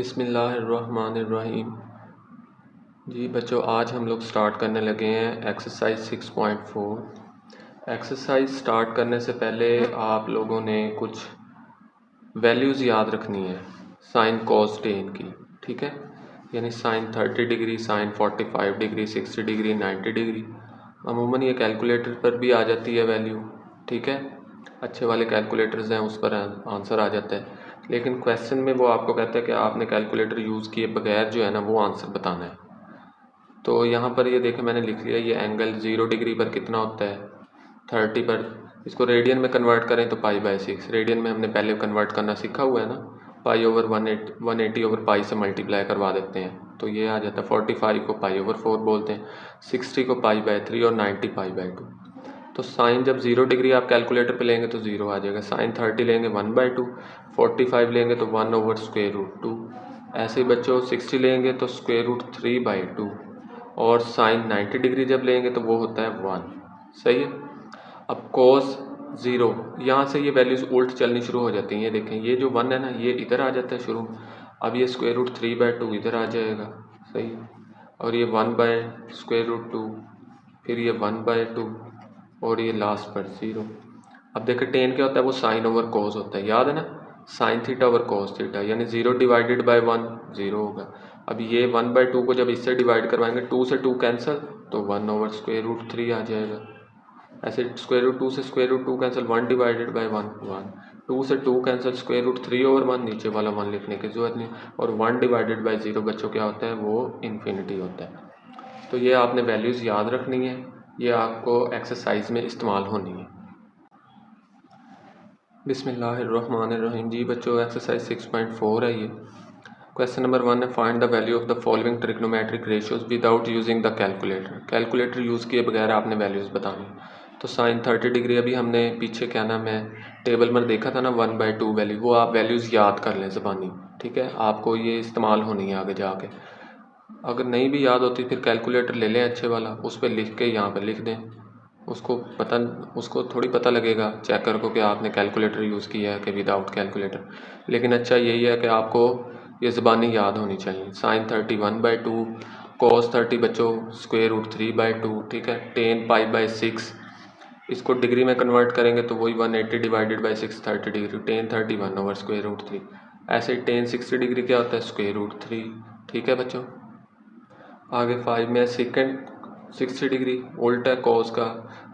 बिस्मिल्लाहिर्रहमानिर्रहीम। जी बच्चों, आज हम लोग स्टार्ट करने लगे हैं एक्सरसाइज 6.4। एक्सरसाइज स्टार्ट करने से पहले आप लोगों ने कुछ वैल्यूज़ याद रखनी है साइन कॉस टेन की, ठीक है। यानी sine 30 degree, sine 45 degree, 60 degree, 90 degree. अमूमन ये कैलकुलेटर पर भी आ जाती है वैल्यू, ठीक है। अच्छे वाले कैलकुलेटर्स हैं उस पर आंसर आ जाता है, लेकिन क्वेश्चन में वो आपको कहता है कि आपने कैलकुलेटर यूज़ किए बगैर जो है ना वो आंसर बताना है। तो यहाँ पर ये देखें, मैंने लिख लिया ये एंगल 0 डिग्री पर कितना होता है 30 पर। इसको रेडियन में कन्वर्ट करें तो पाई/6। रेडियन में हमने पहले कन्वर्ट करना सीखा हुआ है ना, पाई/180 ओवर पाई से मल्टीप्लाई करवा देते हैं तो ये आ जाता है। 45 को पाई/4 बोलते हैं, 60 को पाई/3 और 90 पाई/2। तो साइन जब 0 डिग्री आप कैलकुलेटर पे लेंगे तो 0 आ जाएगा। साइन 30 लेंगे 1/2, 45 लेंगे तो 1/√2। ऐसे ही बच्चों 60 लेंगे तो √3/2 और साइन 90 डिग्री जब लेंगे तो वो होता है 1। सही है। अब cos 0, यहाँ से ये वैल्यूज़ उल्ट चलनी शुरू हो जाती हैं। ये देखें, ये जो 1 है ना ये इधर आ जाता है शुरू, अब ये √3/2 इधर आ जाएगा। सही, और ये 1/√2, फिर ये 1/2 और ये लास्ट पर 0। अब देखें टेन क्या होता है, वो साइन ओवर कॉस होता है, याद है ना, sine theta over cos theta, यानी 0 डिवाइडेड बाय 1 0 होगा। अब ये 1/2 को जब इससे डिवाइड करवाएंगे 2 से 2 कैंसिल तो 1/√3 आ जाएगा। ऐसे √2 से √2 कैंसिल, 1 डिवाइडेड बाय 1 1, 2 से 2 कैंसिल, √3/1 नीचे वाला 1 लिखने की जरूरत नहीं, और 1 डिवाइडेड बाय 0 बच्चों क्या होता है, वो इन्फिनिटी होता है। तो ये आपने वैल्यूज़ याद रखनी है, ये आपको एक्सरसाइज में इस्तेमाल होनी है। बिस्मिल्लाहिर्रहमानिर्रहीम। जी बच्चों, एक्सरसाइज 6.4 है ये। क्वेश्चन नंबर 1 है, find the value of the following trigonometric ratios without using the calculator. Calculator use किए बगैर आपने वैल्यूज़ बतानी। तो साइन 30 डिग्री अभी हमने पीछे क्या नाम है टेबल में देखा था ना 1/2 वैल्यू, वो आप वैल्यूज़ याद कर लें ज़बानी, ठीक है। आपको ये इस्तेमाल होनी है आगे जाके। अगर नहीं भी याद होती फिर कैलकुलेटर ले लें अच्छे वाला, उस पर लिख के यहाँ पर लिख दें। उसको थोड़ी पता लगेगा चेकर को कि आपने कैलकुलेटर यूज़ किया है कि विदाउट कैलकुलेटर। लेकिन अच्छा यही है कि आपको ये ज़बानी याद होनी चाहिए। साइन 30 1/2, कॉस 30 बच्चों √3/2, ठीक है। टेन पाई/6, इसको डिग्री में कन्वर्ट करेंगे तो वही 180 डिवाइडेड बाई 6 30 डिग्री, टेन 30 1/√3। ऐसे ही टेन 60 डिग्री क्या होता है √3, ठीक है बच्चों। आगे 5 में सेकेंड 60 डिग्री उल्ट है कॉस का,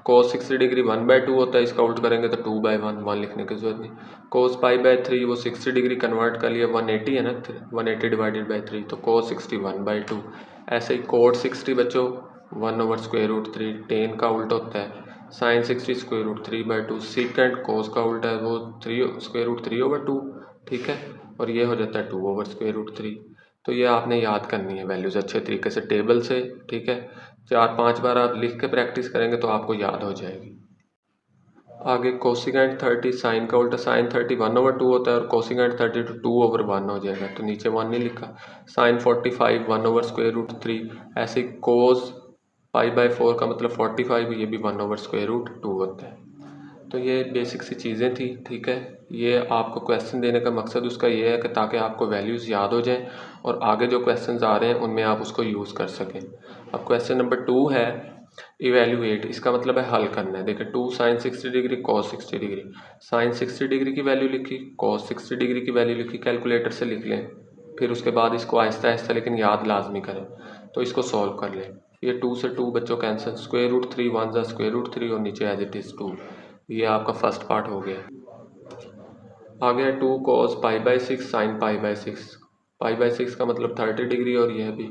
कॉस 60 डिग्री 1/2 होता है, इसका उल्ट करेंगे तो 2/1, 1 लिखने की जरूरत नहीं। कॉस पाई/3 वो 60 डिग्री कन्वर्ट कर लिया, 180 है ना, 180 डिवाइडेड बाई 3 तो कॉस 60 1/2। ऐसे ही कोट 60 बच्चों 1/√3, टेन का उल्ट होता है साइन 60 √3/2, सेकेंड कॉस का उल्टा है वो 3√3/2, ठीक है। और ये हो जाता है 2/√3। तो ये आपने याद करनी है वैल्यूज़ अच्छे तरीके से टेबल से, ठीक है। 4-5 बार आप लिख के प्रैक्टिस करेंगे तो आपको याद हो जाएगी। आगे कोसिकेंट 30, साइन का उल्टा साइन 30 1/2 होता है और कोसिकेंट 30 2/1 हो जाएगा, तो नीचे 1 नहीं लिखा। साइन 45 1/√3, ऐसे कोस पाई/4 का मतलब 45, ये भी 1/√2 होता है। तो ये बेसिक सी चीज़ें थी, ठीक है। ये आपको क्वेश्चन देने का मकसद उसका ये है कि ताकि आपको वैल्यूज़ याद हो जाएं और आगे जो क्वेश्चंस आ रहे हैं उनमें आप उसको यूज़ कर सकें। अब क्वेश्चन नंबर 2 है इवेल्यूएट, इसका मतलब है हल करना है। देखिए 2 sine 60 degree cos 60 degree, sine 60 degree की वैल्यू लिखी, कॉस 60 डिग्री की वैल्यू लिखी, कैलकुलेटर से लिख लें। फिर उसके बाद इसको आहिस्ता आहिस्ता लेकिन याद लाजमी करें। तो इसको सॉल्व कर लें। ये 2 से 2 बच्चों कैंसिल, √3 1 ज़ा √3 और नीचे एज इट इज़ 2। ये आपका फर्स्ट पार्ट हो गया। आगे है 2 cos पाई/6 साइन पाई/6, पाई/6 का मतलब 30 डिग्री और यह भी,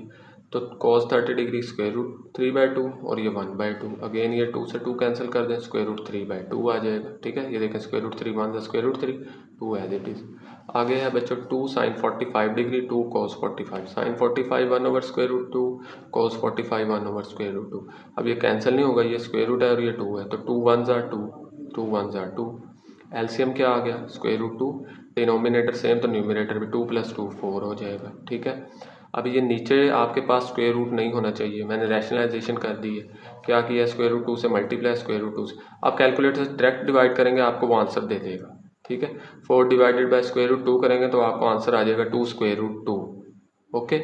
तो cos 30 डिग्री √3/2 और ये 1/2। अगेन ये 2 से 2 कैंसिल कर दें, √3/2 आ जाएगा, ठीक है। ये देखें √3 1 ज़ा √3, 2 एज इट इज़। आगे है बच्चों 2 sine 45 degree, 2 cos 45, sine 45 1/√2, cos 45 1/√2। अब ये कैंसिल नहीं होगा, ये स्क्वायर रूट है और ये 2 है, तो 2 1 ज़ा 2, 2 1 ज़ा 2। एलसीएम क्या आ गया √2, डिनोमिनेटर सेम तो न्यूमिनेटर भी 2 + 2 4 हो जाएगा, ठीक है। अब ये नीचे आपके पास स्क्वायर रूट नहीं होना चाहिए, मैंने रैशनलाइजेशन कर दी है। क्या किया, √2 से मल्टीप्लाई √2 से, आप कैलकुलेटर से डायरेक्ट डिवाइड करेंगे आपको वो आंसर दे देगा, ठीक है। 4 डिवाइडेड बाई √2 करेंगे तो आपको आंसर आ जाएगा 2 √2। ओके।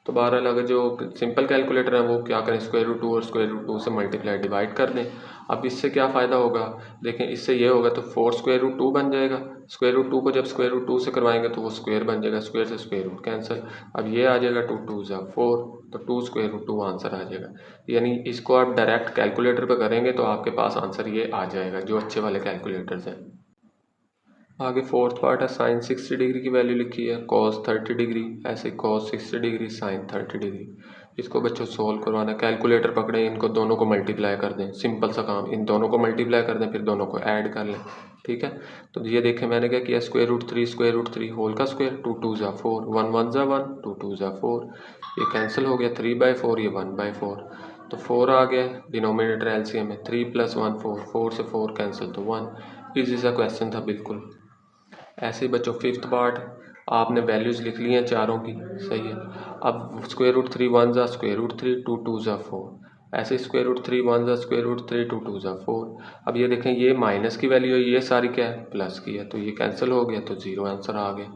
तो बहरहाल अगर जो सिंपल कैलकुलेटर है वो क्या करें, स्क्वायर रूट 2 और स्क्वायर रूट 2 से मल्टीप्लाई डिवाइड कर दें। अब इससे क्या फ़ायदा होगा, देखें इससे ये होगा तो 4 स्क्वायर रूट 2 बन जाएगा। स्क्वायर रूट 2 को जब स्क्वायर रूट 2 से करवाएंगे तो वो स्क्वायर बन जाएगा, स्क्वायर से स्क्वायर रूट कैंसिल। अब ये आ जाएगा 2 2 ज़ा 4, तो 2 स्क्वायर रूट 2 आंसर आ जाएगा। यानी इसको आप डायरेक्ट कैलकुलेटर पर करेंगे तो आपके पास आंसर ये आ जाएगा, जो अच्छे वाले कैलकुलेटर्स हैं। आगे फोर्थ पार्ट है, साइन 60 डिग्री की वैल्यू लिखी है, कॉस 30 डिग्री, ऐसे कॉस 60 डिग्री, साइन 30 डिग्री। इसको बच्चों सोल्व करवाना, कैलकुलेटर पकड़ें, इनको दोनों को मल्टीप्लाई कर दें, सिंपल सा काम, इन दोनों को मल्टीप्लाई कर दें फिर दोनों को ऐड कर लें। ठीक है, तो ये देखें मैंने क्या किया, स्क्वायर रूट 3 होल का स्क्वायर, 2 2 ज़ा 4, 1 1 ज़ा 1, 2 2 ज़ा 4, ये कैंसिल हो गया, 3/4, ये 1/4, तो 4 आ गया, डिनोमिनेटर एलसीएम है, 3 + 1 4, 4 से 4 कैंसिल तो 1। इजी सा क्वेश्चन था बिल्कुल। ऐसे ही बच्चों फिफ्थ पार्ट, आपने वैल्यूज़ लिख ली हैं चारों की, सही है। अब स्क्वायर रूट 3 1 ज़ा स्क्वायर रूट 3, 2 2 ज़ा 4, ऐसे स्क्वायर रूट 3 1 ज़ा स्क्वायर रूट 3, 2 2 ज़ा 4। अब ये देखें ये माइनस की वैल्यू है, ये सारी क्या है, प्लस की है, तो ये कैंसिल हो गया, तो 0 आंसर आ गया।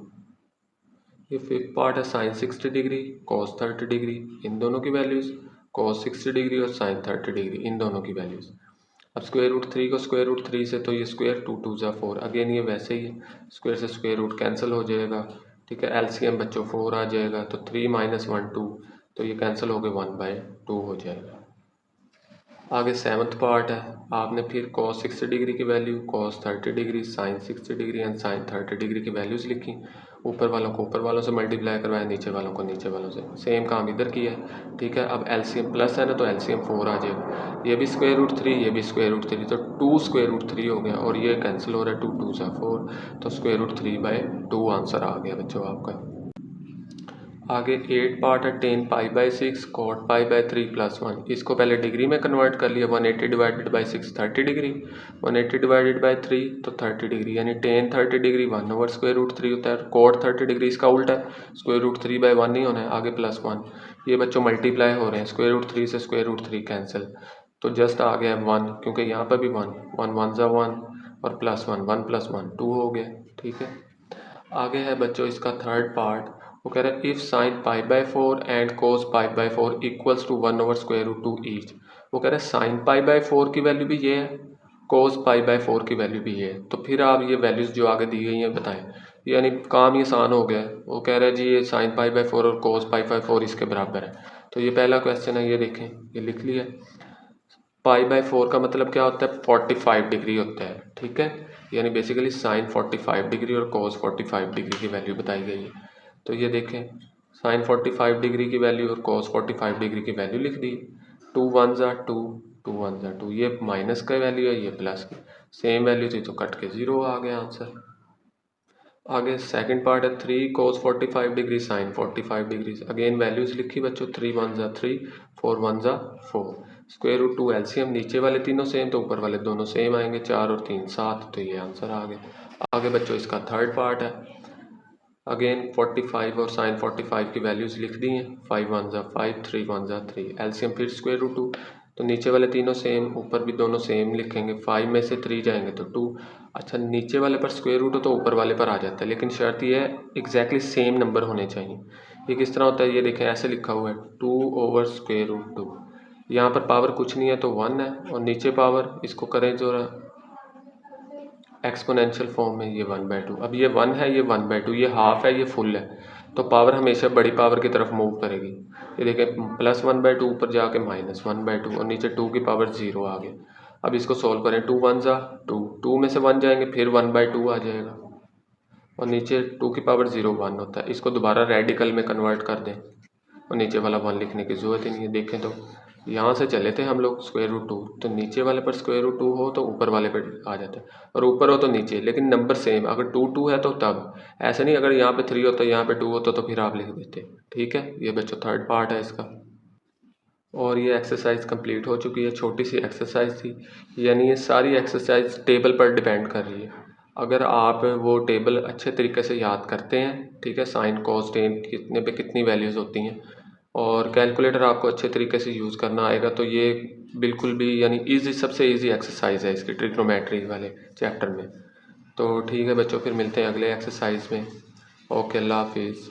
ये फिफ्थ पार्ट है, साइन 60 डिग्री, कॉस 30 डिग्री, इन दोनों की वैल्यूज़, कॉस 60 डिग्री और साइन 30 डिग्री, इन दोनों की वैल्यूज़। अब स्क्वायर रूट 3 को स्क्वायर रूट 3 से, तो ये स्क्वायर 2 2 ज़ा 4, अगेन ये वैसे ही है, स्क्वायर से स्क्वायर रूट कैंसिल हो जाएगा। ठीक है, एलसीएम बच्चों 4 आ जाएगा, तो 3 - 1 2, तो ये कैंसिल हो गए, 1/2 हो जाएगा। आगे सेवन्थ पार्ट है, आपने फिर कॉस 60 डिग्री की value, cos 30 degree, sine 60 degree and sine 30 degree की वैल्यूज़ लिखी, ऊपर वालों को ऊपर वालों से मल्टीप्लाई करवाया, नीचे वालों को नीचे वालों से, सेम काम इधर किया है। ठीक है, अब एलसीएम प्लस है ना, तो एलसीएम 4 आ जाएगा, ये भी स्क्वायर रूट 3, ये भी स्क्वायर रूट 3, तो 2 स्क्वायर रूट 3 हो गया, और ये कैंसिल हो रहा है, 2 2 ज़ा 4, तो स्क्वायर रूट 3/2 आंसर आ गया बच्चों आपका। आगे 8 पार्ट है, tan π/6 cot π/3 + 1, इसको पहले डिग्री में कन्वर्ट कर लिया, 180 divided by 6 30 degree, 180 divided by 3 तो 30 डिग्री, यानी tan 30 डिग्री 1/√3 होता है, cot 30 डिग्री इसका उल्टा है, स्क्वायर रूट 3/1 ही होना है, आगे +1, ये बच्चों मल्टीप्लाई हो रहे हैं, स्क्वायर रूट 3 से स्क्वायर रूट 3 कैंसिल, तो जस्ट आ गया 1, क्योंकि यहाँ पर भी 1 1 1 ज़ा 1 और +1 1 + 1 2 हो गया। ठीक है, आगे है बच्चों इसका थर्ड पार्ट, वो कह रहा है if sine π/4 and cos π/4 equals to 1/√2 each. वो कह रहा है साइन π/4 की वैल्यू भी ये है, कोस π/4 की वैल्यू भी ये है, तो फिर आप ये वैल्यूज़ जो आगे दी गई हैं बताएं, यानी काम ये आसान हो गया है। वो कह रहा है जी ये साइन π/4 और कोस π/4 इसके बराबर है, तो ये पहला क्वेश्चन है, ये देखें ये लिख लिया। π/4 का मतलब क्या होता है, 45 डिग्री होता है। ठीक है, यानी बेसिकली साइन 45 डिग्री और कोस 45 डिग्री की वैल्यू बताई गई है। तो ये देखें साइन 45 डिग्री की वैल्यू और कॉस 45 डिग्री की वैल्यू लिख दी, 2 1 ज़ा 2, 2 1 ज़ा 2, ये माइनस का वैल्यू है, ये प्लस की, सेम वैल्यू थी तो कट के 0 आ गया आंसर। आगे सेकंड पार्ट है, 3 cos 45 degree sine 45 degree, again values लिखी बच्चों, 3 1 ज़ा 3, 4 1 ज़ा 4, स्क्वायर रूट 2 एलसीएम, नीचे वाले तीनों सेम तो ऊपर वाले दोनों सेम आएंगे, 4 और 3 7, तो ये आंसर आ गया। आगे बच्चों इसका थर्ड पार्ट है, अगेन 45 और साइन 45 की वैल्यूज़ लिख दी हैं, 5 1 ज़ा 5, 3 1 ज़ा 3, एलसीएम फिर स्क्वायर रूट 2, तो नीचे वाले तीनों सेम, ऊपर भी दोनों सेम लिखेंगे, 5 में से 3 जाएंगे तो 2। अच्छा, नीचे वाले पर स्क्वायर रूट हो तो ऊपर वाले पर आ जाता है, लेकिन शर्त ये है एग्जैक्टली सेम नंबर होने चाहिए। ये किस तरह होता है, ये देखें ऐसे लिखा हुआ है, 2/√2, यहाँ पर पावर कुछ नहीं है तो 1 है, और नीचे पावर इसको करें जो एक्सपोनेंशियल फॉर्म में, ये 1/2, अब ये 1 है, ये 1/2, ये हाफ है, ये फुल है, तो पावर हमेशा बड़ी पावर की तरफ मूव करेगी। ये देखें +1/2 ऊपर जाके -1/2 और नीचे 2 की पावर 0 आ गया। अब इसको सॉल्व करें, 2 1 ज़ा 2, 2 में से 1 जाएंगे फिर 1/2 आ जाएगा, और नीचे 2 की पावर 0 1 होता है, इसको दोबारा रेडिकल में कन्वर्ट कर दें और नीचे वाला 1 लिखने की ज़रूरत ही नहीं है। देखें तो यहाँ से चले थे हम लोग स्क्वायर रूट 2, तो नीचे वाले पर स्क्वायर रूट 2 हो तो ऊपर वाले पर आ जाता है, और ऊपर हो तो नीचे, लेकिन नंबर सेम, अगर 2 2 है तो तब, ऐसे नहीं अगर यहाँ पे 3 होता यहाँ पे 2 होता तो फिर आप लिख देते। ठीक है, ये बच्चों थर्ड पार्ट है इसका, और ये एक्सरसाइज कंप्लीट हो चुकी है, छोटी सी एक्सरसाइज थी, यानी ये सारी एक्सरसाइज टेबल पर डिपेंड कर रही है। अगर आप वो टेबल अच्छे तरीके से याद करते हैं, ठीक है, साइन कॉस टेन कितने पे कितनी वैल्यूज़ होती हैं, और कैलकुलेटर आपको अच्छे तरीके से यूज़ करना आएगा, तो ये बिल्कुल भी यानी इजी, सबसे इजी एक्सरसाइज है इसकी ट्रिग्नोमेट्री वाले चैप्टर में। तो ठीक है बच्चों, फिर मिलते हैं अगले एक्सरसाइज में। ओके, अल्लाह हाफिज़।